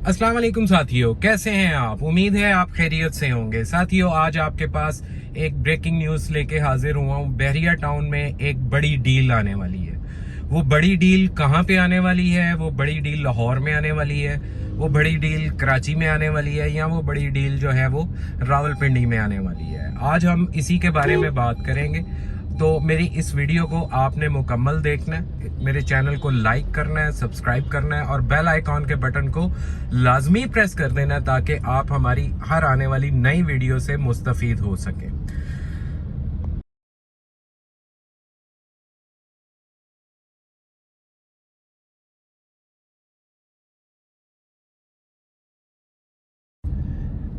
अस्सलाम वालेकुम साथियों, कैसे हैं आप? उम्मीद है आप खैरियत से होंगे। साथियों, आज आपके पास एक ब्रेकिंग न्यूज़ लेके हाजिर हुआ हूँ। बहरिया टाउन में एक बड़ी डील आने वाली है। वो बड़ी डील कहाँ पे आने वाली है? वो बड़ी डील लाहौर में आने वाली है, वो बड़ी डील कराची में आने वाली है, या वो बड़ी डील जो है वो रावलपिंडी में आने वाली है। आज हम इसी के बारे में बात करेंगे। तो मेरी इस वीडियो को आपने मुकम्मल देखना है, मेरे चैनल को लाइक करना है, सब्सक्राइब करना है और बेल आइकॉन के बटन को लाजमी प्रेस कर देना ताकि आप हमारी हर आने वाली नई वीडियो से मुस्तफीद हो सके।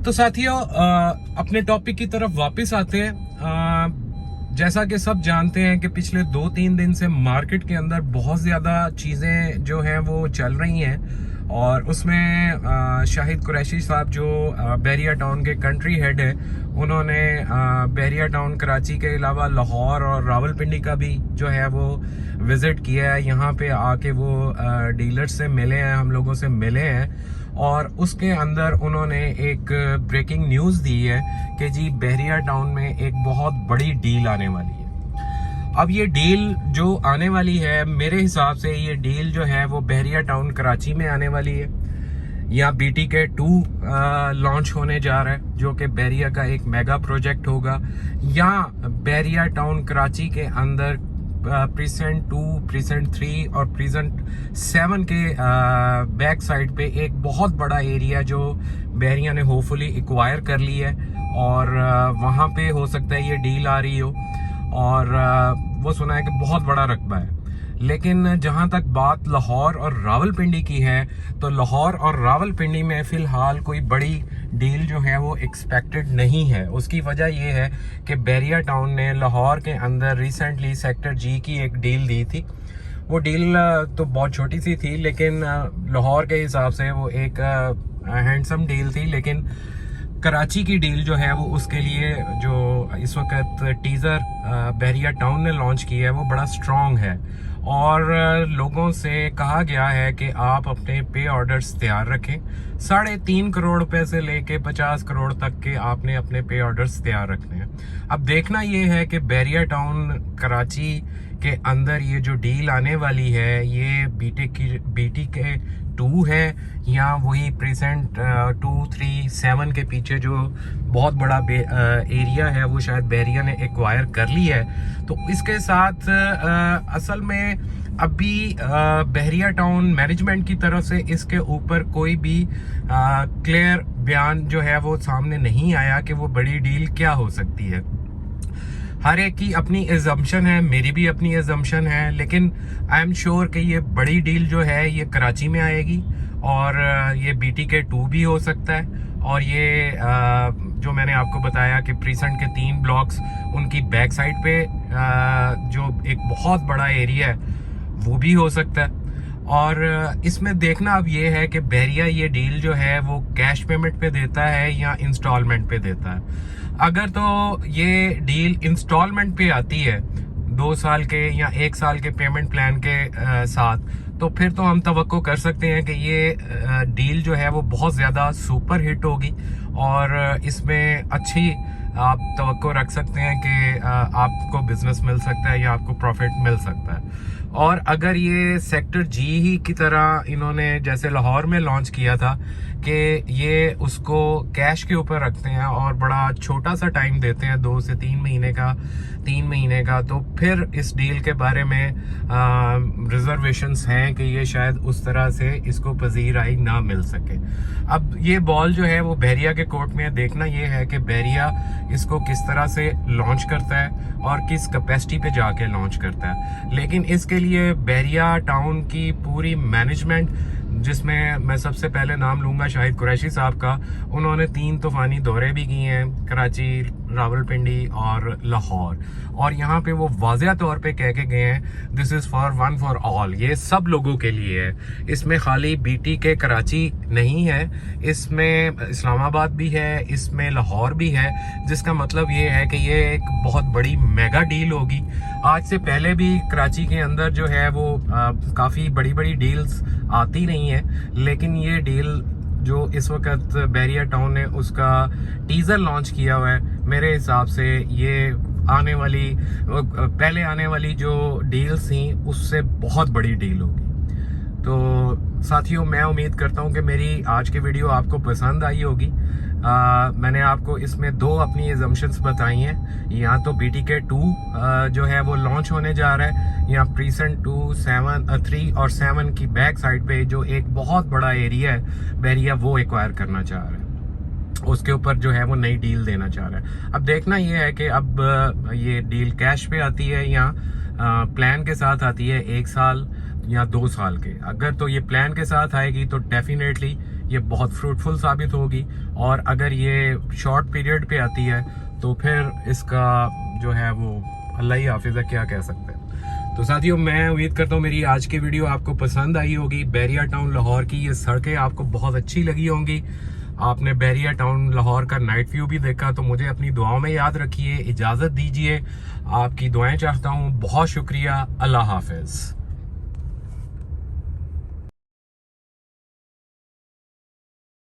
तो साथियों, अपने टॉपिक की तरफ वापस आते हैं। जैसा कि सब जानते हैं कि पिछले 2-3 दिन से मार्केट के अंदर बहुत ज़्यादा चीज़ें जो हैं वो चल रही हैं, और उसमें शाहिद कुरैशी साहब जो बहरिया टाउन के कंट्री हेड है, उन्होंने बहरिया टाउन कराची के अलावा लाहौर और रावलपिंडी का भी जो है वो विज़िट किया है। यहाँ पे आके वो डीलर्स से मिले हैं, हम लोगों से मिले हैं, और उसके अंदर उन्होंने एक ब्रेकिंग न्यूज़ दी है कि जी बहरिया टाउन में एक बहुत बड़ी डील आने वाली है। अब ये डील जो आने वाली है, मेरे हिसाब से ये डील जो है वो बहरिया टाउन कराची में आने वाली है। यहाँ BTK2 लॉन्च होने जा रहा है, जो कि बहरिया का एक मेगा प्रोजेक्ट होगा। यहाँ बहरिया टाउन कराची के अंदर प्रीसेंट 2, प्रीसेंट 3 और प्रीसेंट 7 के बैक साइड पे एक बहुत बड़ा एरिया जो बहरिया ने होपफुली एक्वायर कर लिया है, और वहाँ पे हो सकता है ये डील आ रही हो, और वो सुना है कि बहुत बड़ा रकबा है। लेकिन जहाँ तक बात लाहौर और रावलपिंडी की है, तो लाहौर और रावलपिंडी में फ़िलहाल कोई बड़ी डील जो है वो एक्सपेक्टेड नहीं है। उसकी वजह ये है कि बहरिया टाउन ने लाहौर के अंदर रिसेंटली सेक्टर G की एक डील दी थी। वो डील तो बहुत छोटी सी थी, लेकिन लाहौर के हिसाब से वो एक हैंडसम डील थी। लेकिन कराची की डील जो है वो उसके लिए जो इस वक्त टीज़र बहरिया टाउन ने लॉन्च किया है वो बड़ा स्ट्रॉन्ग है, और लोगों से कहा गया है कि आप अपने पे ऑर्डर्स तैयार रखें। 3.5 करोड़ रुपए से लेके 50 करोड़ तक के आपने अपने पे ऑर्डर्स तैयार रखने हैं। अब देखना ये है कि बहरिया टाउन कराची के अंदर ये जो डील आने वाली है, ये BTK2 है, या वही प्रेजेंट 2, 3, 7 के पीछे जो बहुत बड़ा एरिया है वो शायद बहरिया ने एक्वायर कर ली है। तो इसके साथ असल में अभी बहरिया टाउन मैनेजमेंट की तरफ से इसके ऊपर कोई भी क्लियर बयान जो है वो सामने नहीं आया कि वो बड़ी डील क्या हो सकती है। हर एक की अपनी एजम्पशन है, मेरी भी अपनी एजम्पशन है, लेकिन आई एम श्योर कि ये बड़ी डील जो है ये कराची में आएगी, और ये BTK2 भी हो सकता है, और ये जो मैंने आपको बताया कि प्रीसेंट के 3 ब्लॉक्स उनकी बैक साइड पे जो एक बहुत बड़ा एरिया है वो भी हो सकता है। और इसमें देखना अब ये है कि बहरिया ये डील जो है वो कैश पेमेंट पे देता है या इंस्टॉलमेंट पे देता है। अगर तो ये डील इंस्टॉलमेंट पे आती है 2 साल के या 1 साल के पेमेंट प्लान के साथ, तो फिर तो हम तवक्को कर सकते हैं कि ये डील जो है वो बहुत ज़्यादा सुपर हिट होगी, और इसमें अच्छी आप तवक्को रख सकते हैं कि आपको बिजनेस मिल सकता है या आपको प्रॉफिट मिल सकता है। और अगर ये सेक्टर G ही की तरह इन्होंने जैसे लाहौर में लॉन्च किया था कि ये उसको कैश के ऊपर रखते हैं और बड़ा छोटा सा टाइम देते हैं, 2 से 3 महीने का, 3 महीने का, तो फिर इस डील के बारे में रिजर्वेशंस हैं कि ये शायद उस तरह से इसको पजीराई ना मिल सके। अब ये बॉल जो है वो बहरिया के कोर्ट में है। देखना ये है कि बहरिया इसको किस तरह से लॉन्च करता है और किस कैपेसिटी पे जाके लॉन्च करता है। लेकिन इसके लिए बहरिया टाउन की पूरी मैनेजमेंट, जिसमें मैं सबसे पहले नाम लूँगा शाहिद कुरैशी साहब का, उन्होंने 3 तूफ़ानी दौरे भी किए हैं, कराची, रावलपिंडी और लाहौर, और यहाँ पे वो वाज़िया तौर पे कह के गए हैं this is for one for all, ये सब लोगों के लिए है। इसमें खाली BTK कराची नहीं है, इसमें इस्लामाबाद भी है, इसमें लाहौर भी है, जिसका मतलब ये है कि ये एक बहुत बड़ी मेगा डील होगी। आज से पहले भी कराची के अंदर जो है वो काफ़ी बड़ी बड़ी डील्स आती नहीं है, लेकिन ये डील जो इस वक्त बैरिया टाउन ने उसका टीज़र लॉन्च किया हुआ है, मेरे हिसाब से ये आने वाली पहले आने वाली जो डील्स थी उससे बहुत बड़ी डील होगी। तो साथियों, मैं उम्मीद करता हूँ कि मेरी आज की वीडियो आपको पसंद आई होगी। मैंने आपको इसमें दो अपनी एजम्पशंस बताई हैं। यहाँ तो BTK 2 जो है वो लॉन्च होने जा रहा है। यहाँ प्रीसेंट 2, 3 और 7 की बैक साइड पे जो एक बहुत बड़ा एरिया है बैरिया, वो एक्वायर करना चाह रहा है। उसके ऊपर जो है वो नई डील देना चाह रहा है। अब देखना ये है कि अब ये डील कैश पे आती है या प्लान के साथ आती है, 1 साल या 2 साल के। अगर तो ये प्लान के साथ आएगी तो डेफिनेटली ये बहुत फ्रूटफुल साबित होगी, और अगर ये शॉर्ट पीरियड पे आती है तो फिर इसका जो है वो अल्लाह ही हाफिज़ है, क्या कह सकते हैं। तो साथियों, मैं उम्मीद करता हूँ मेरी आज की वीडियो आपको पसंद आई होगी। बैरिया टाउन लाहौर की ये सड़कें आपको बहुत अच्छी लगी होंगी। आपने बैरिया टाउन लाहौर का नाइट व्यू भी देखा, तो मुझे अपनी दुआओं में याद रखिए। इजाज़त दीजिए, आपकी दुआएं चाहता हूँ। बहुत शुक्रिया। अल्लाह हाफिज़।